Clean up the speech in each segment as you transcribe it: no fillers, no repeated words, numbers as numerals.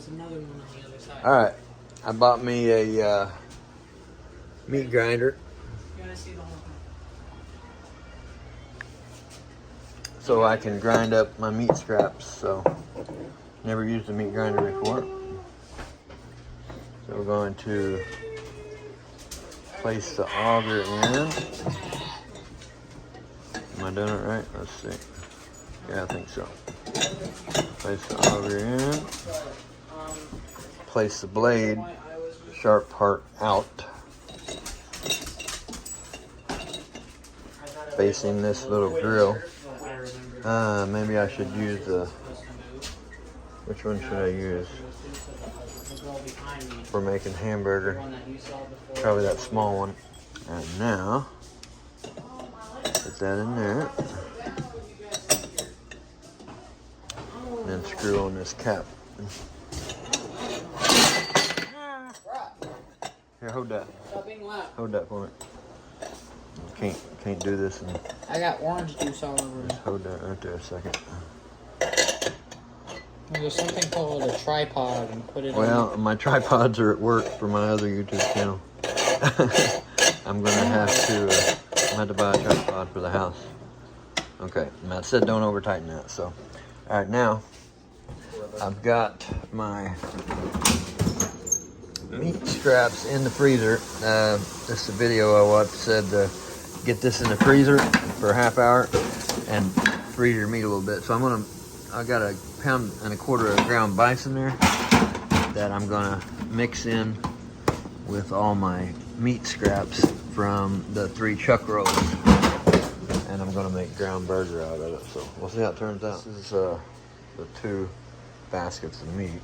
there's another one on the other side. All right, I bought me a meat grinder. You want to see the whole thing? So I can grind up my meat scraps. So never used a meat grinder before. So we're going to place the auger in. Am I doing it right? Let's see. Yeah, I think so. Place the auger in. Place the blade, sharp part out. Facing this little grill. Maybe I should use the... Which one should I use? For making hamburger. Probably that small one. And now, put that in there. And then screw on this cap. Here, hold that. Stop being loud. Hold that for me. Can't do this and I got orange juice all over just hold that right there a second. There's something called a tripod and put it Well, my tripods are at work for my other YouTube channel. I'm gonna have to buy a tripod for the house. Okay, Matt said don't over tighten that. So, all right, now I've got my meat scraps in the freezer. This is a video I watched, said get this in the freezer for a half hour and freeze your meat a little bit. So I got a 1.25 pounds of ground bison there that I'm gonna mix in with all my meat scraps from the 3 chuck rolls, and I'm gonna make ground burger out of it. So we'll see how it turns out. This is the 2 baskets of meat.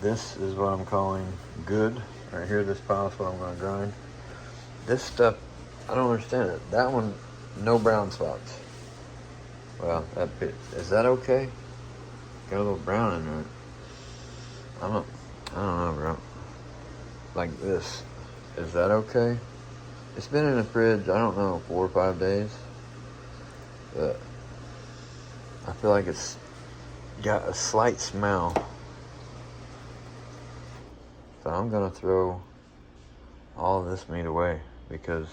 This is what I'm calling good. Right here, this pile is what I'm gonna grind. This stuff, I don't understand it. That one, no brown spots. Well, that bit, is that okay? Got a little brown in there. I don't know, bro. Like this, is that okay? It's been in the fridge, I don't know, 4 or 5 days. But I feel like it's got a slight smell. So I'm gonna throw all of this meat away because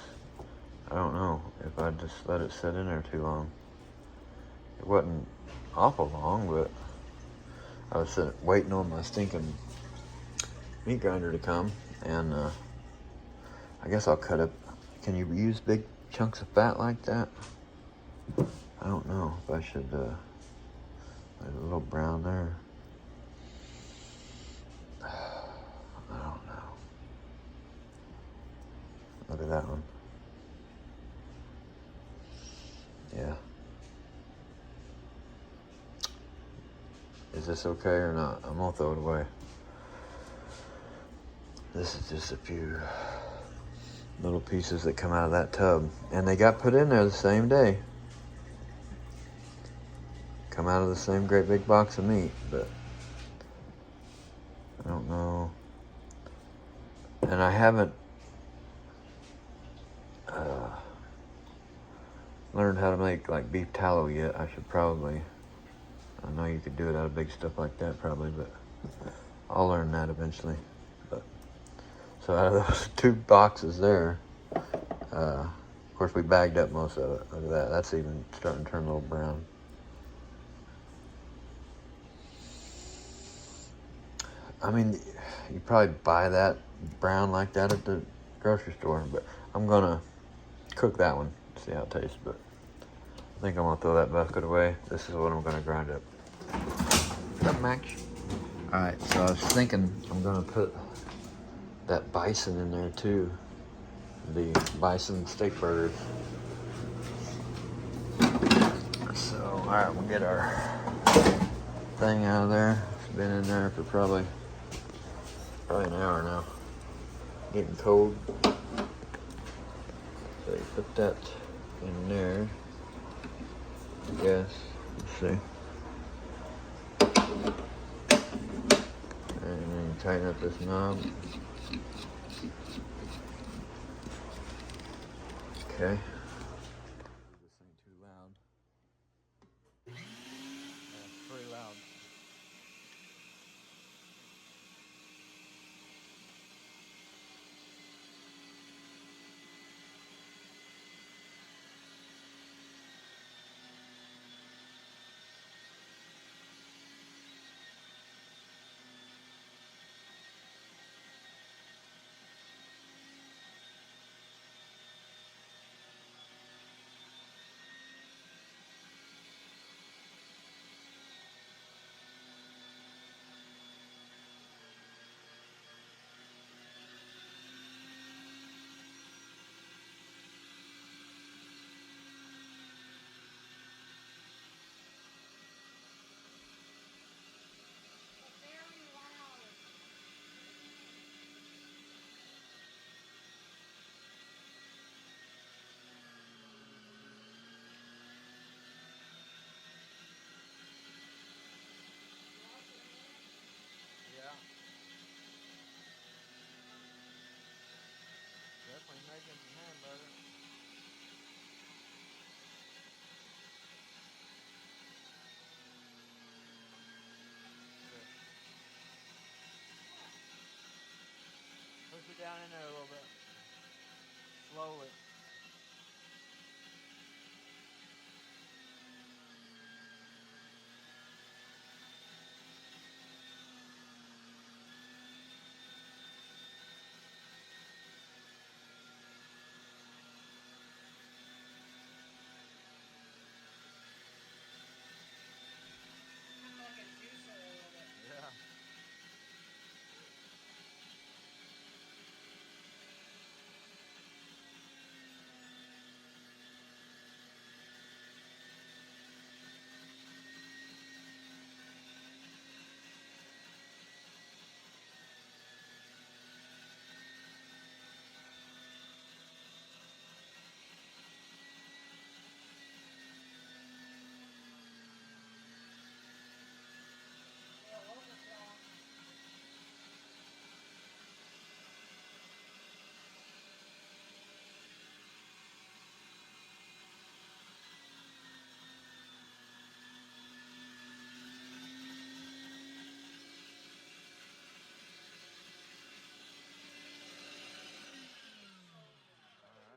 I don't know if I just let it sit in there too long. It wasn't awful long, but I was waiting on my stinking meat grinder to come, and I guess I'll cut it. Can you use big chunks of fat like that? I don't know if I should. There's a little brown there. I don't know. Look at that one. Yeah. Is this okay or not? I'm gonna throw it away. This is just a few little pieces that come out of that tub. And they got put in there the same day. Come out of the same great big box of meat, but I don't know. And I haven't learned how to make like beef tallow yet. I should probably. I know you could do it out of big stuff like that probably, but I'll learn that eventually. But so out of those 2 boxes there, of course we bagged up most of it. Look at that. That's even starting to turn a little brown. I mean, you probably buy that brown like that at the grocery store, but I'm gonna cook that one, see how it tastes. But I think I'm gonna throw that basket away. This is what I'm gonna grind up. What's up, Max? All right, so I was thinking I'm gonna put that bison in there too. The bison steak burgers. So, all right, we'll get our thing out of there. It's been in there for probably an hour now. Getting cold. So you put that in there. I guess. Let's see. And then you tighten up this knob. Okay. This ain't too loud. Yeah, it's pretty loud. down in there a little bit. Slowly. Yeah.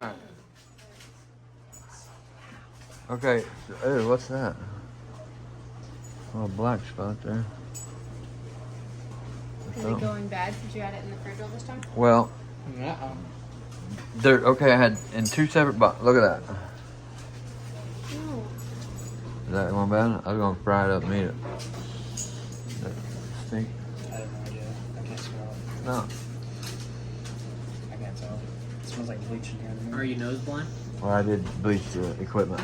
Alright. Okay, so, ew, what's that? A little black spot there. Is it going bad since you had it in the fridge all this time? Well, Uh-oh. there. Okay, I had in two separate boxes. Look at that. No. Is that going bad? I was gonna fry it up and eat it. That stink? I have no idea. I can't smell it. No. I can't tell. It smells like bleach in here. Are you nose blind? Well, I did bleach the equipment.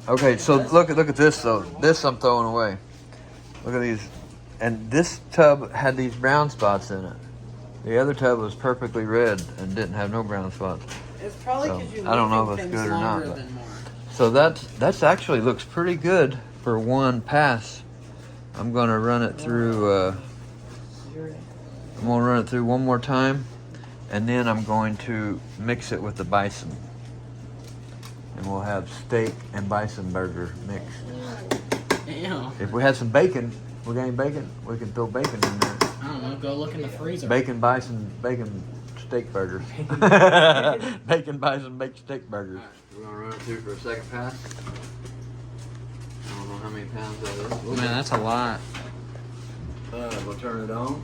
Okay, so look at this though. This I'm throwing away. Look at these, and this tub had these brown spots in it. The other tub was perfectly red and didn't have no brown spots. It's probably So, because you I don't know leave if it's things good or not, longer but- than more. So that's actually looks pretty good for one pass. I'm gonna run it through. I'm gonna run it through one more time, and then I'm going to mix it with the bison, and we'll have steak and bison burger mixed. Ew. If we had some bacon, we got any bacon? We can throw bacon in there. I don't know. Go look in the freezer. Bacon bison, bacon steak burgers. Bacon bison baked steak burgers. We're gonna run it through for a second pass. I don't know how many pounds that is. Man, that's a lot. We'll turn it on.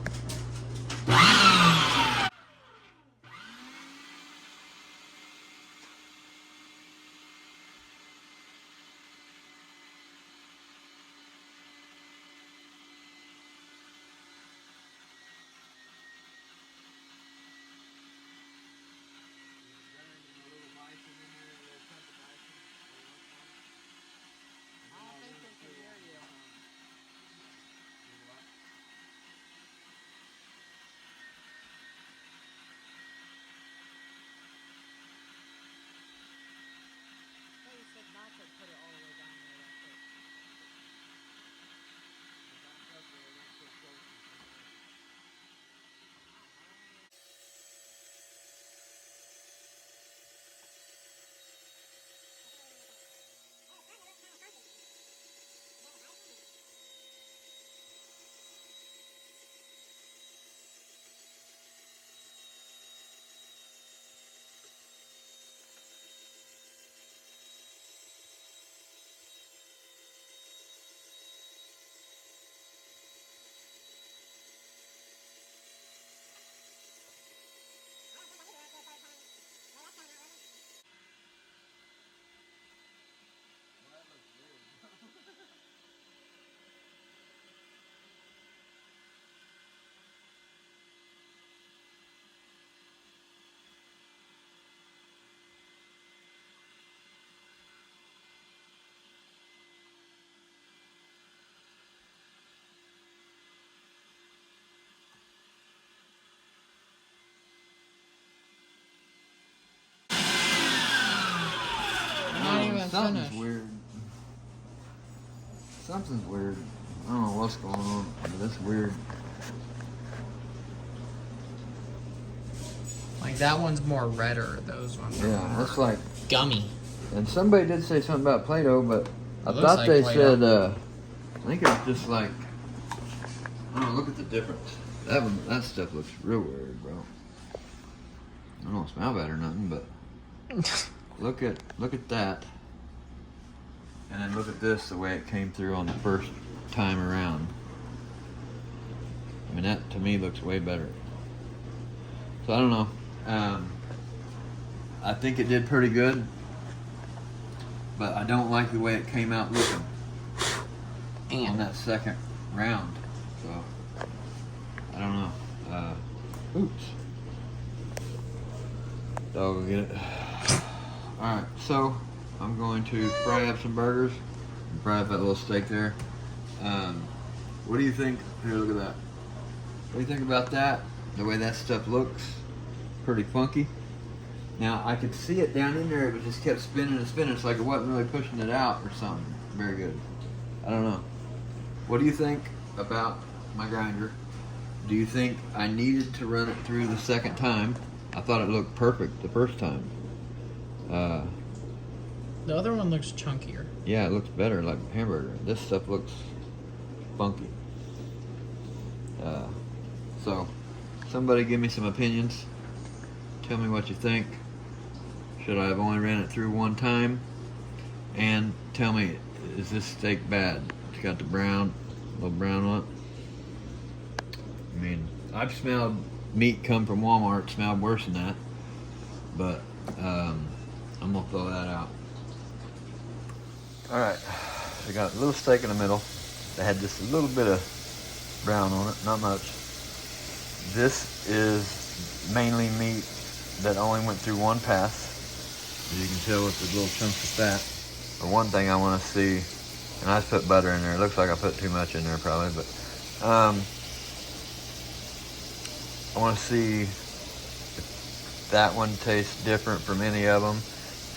Not even Something's finished. weird. Something's weird. I don't know what's going on, but it's weird. Like that one's more redder. Those ones. Are Yeah, more it's like, gummy. and somebody did say something about Play-Doh, but I looks thought like they Play-Doh. said, I think it's just like, I don't know, look at the difference. That stuff looks real weird, bro. I don't smell bad or nothing, but look at that. And then look at this, the way it came through on the first time around. I mean, that to me looks way better. So I don't know. I think it did pretty good, but I don't like the way it came out looking on that second round. So I don't know. Oops. Dog will get it. Alright, so I'm going to fry up some burgers and fry up that little steak there. What do you think? Here, look at that. What do you think about that? The way that stuff looks? Pretty funky. Now, I could see it down in there, but just kept spinning and spinning. It's like it wasn't really pushing it out or something. Very good. I don't know. What do you think about my grinder? Do you think I needed to run it through the second time? I thought it looked perfect the first time. The other one looks chunkier. Yeah, it looks better, like hamburger. This stuff looks funky. So, somebody give me some opinions. Tell me what you think. Should I have only ran it through one time? And tell me, is this steak bad? It's got the brown, little brown on it. I mean, I've smelled meat come from Walmart, smelled worse than that. But, I'm gonna throw that out. Alright, we got a little steak in the middle that had just a little bit of brown on it, not much. This is mainly meat that only went through one pass. As you can tell with the little chunks of fat. But one thing I want to see, and I just put butter in there. It looks like I put too much in there probably, but I want to see if that one tastes different from any of them,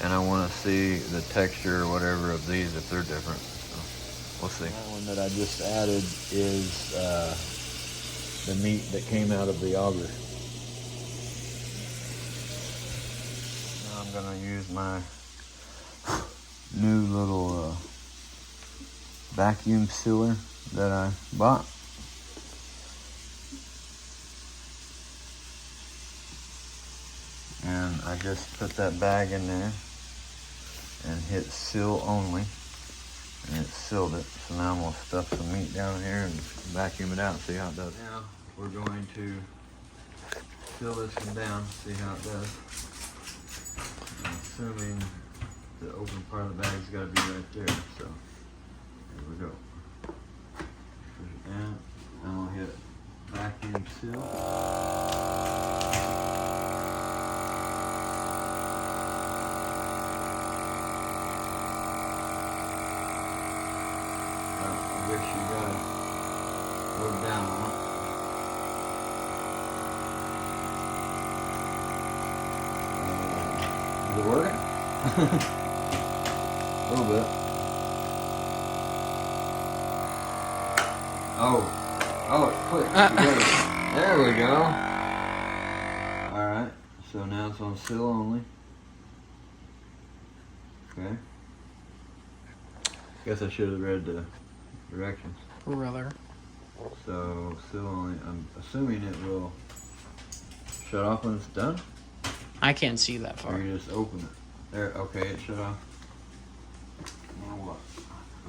and I want to see the texture or whatever of these if they're different. So we'll see. That one that I just added is the meat that came out of the auger. Now I'm gonna use my new little vacuum sealer that I bought. And I just put that bag in there and hit seal only, and it sealed it. So now I'm gonna stuff some meat down here and vacuum it out and see how it does. Now we're going to seal this one down, see how it does. I'm assuming the open part of the bag's got to be right there. So here we go. Push it down. Now I'll hit vacuum seal. I guess you gotta go down on it. Is it working? A little bit. Oh, it's quick. There we go. Alright, so now it's on seal only. Okay. Guess I should have read the directions. Rather. So, seal only. I'm assuming it will shut off when it's done? I can't see that Or far. you just open it. There, okay, it shut off. Now what?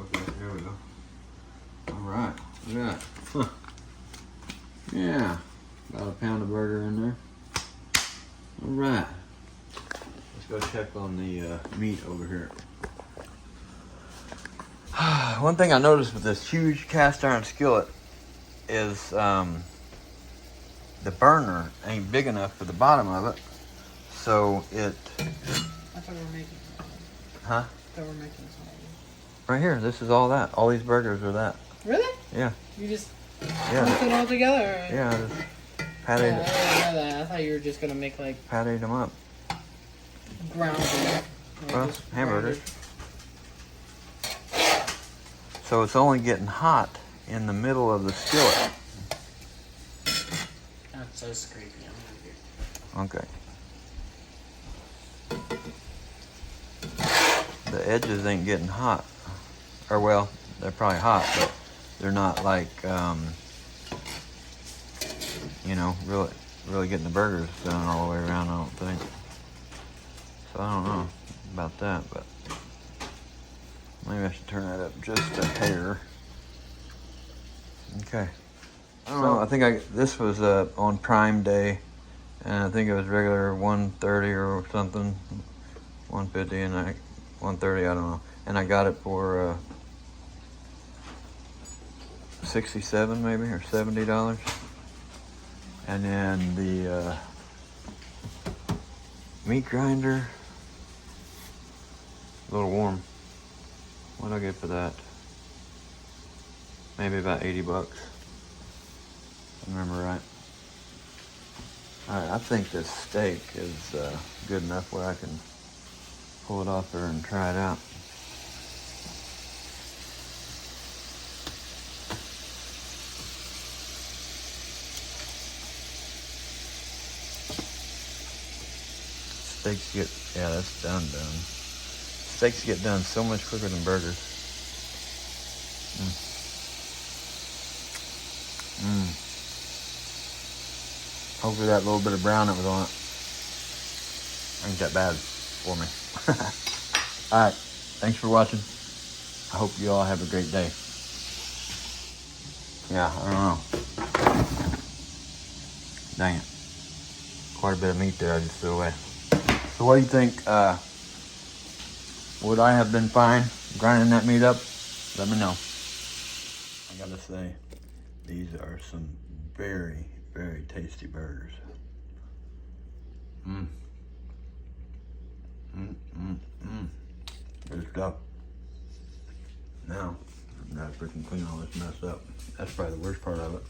Okay, there we go. Alright, look at that. Huh. Yeah, about a pound of burger in there. Alright. Let's go check on the meat over here. One thing I noticed with this huge cast iron skillet is the burner ain't big enough for the bottom of it. So it... I thought we were making something. Huh? I thought we were making something. Right here, this is all that. All these burgers are that. Really? Yeah. You just Yeah. put it all together? Or? Yeah, I just I patted, didn't know that. I thought you were just gonna make like patted them up. ground beef. Like Well, just hamburgers. grounded. So it's only getting hot in the middle of the skillet. That's so creepy. I'm hungry. Okay. The edges ain't getting hot. Or well, they're probably hot, but they're not like, you know, really really getting the burgers done all the way around, I don't think. So I don't know about that, but maybe I should turn that up just a hair. Okay. I don't know. I think this was on Prime Day, and I think it was regular $130 or something, $150 and $130. I don't know. And I got it for $67 maybe or $70. And then the meat grinder, a little warm. What did I get for that? Maybe about $80. If I remember right. Alright, I think this steak is good enough where I can pull it off there and try it out. Steaks get, yeah, that's done. Steaks get done so much quicker than burgers. Hopefully that little bit of brown that was on it ain't that bad for me. Alright, thanks for watching. I hope you all have a great day. Yeah, I don't know. Dang it. Quite a bit of meat there I just threw away. So what do you think? Would I have been fine grinding that meat up? Let me know. I gotta say, these are some very, very tasty burgers. Good stuff. Now, I gotta freaking clean all this mess up. That's probably the worst part of it.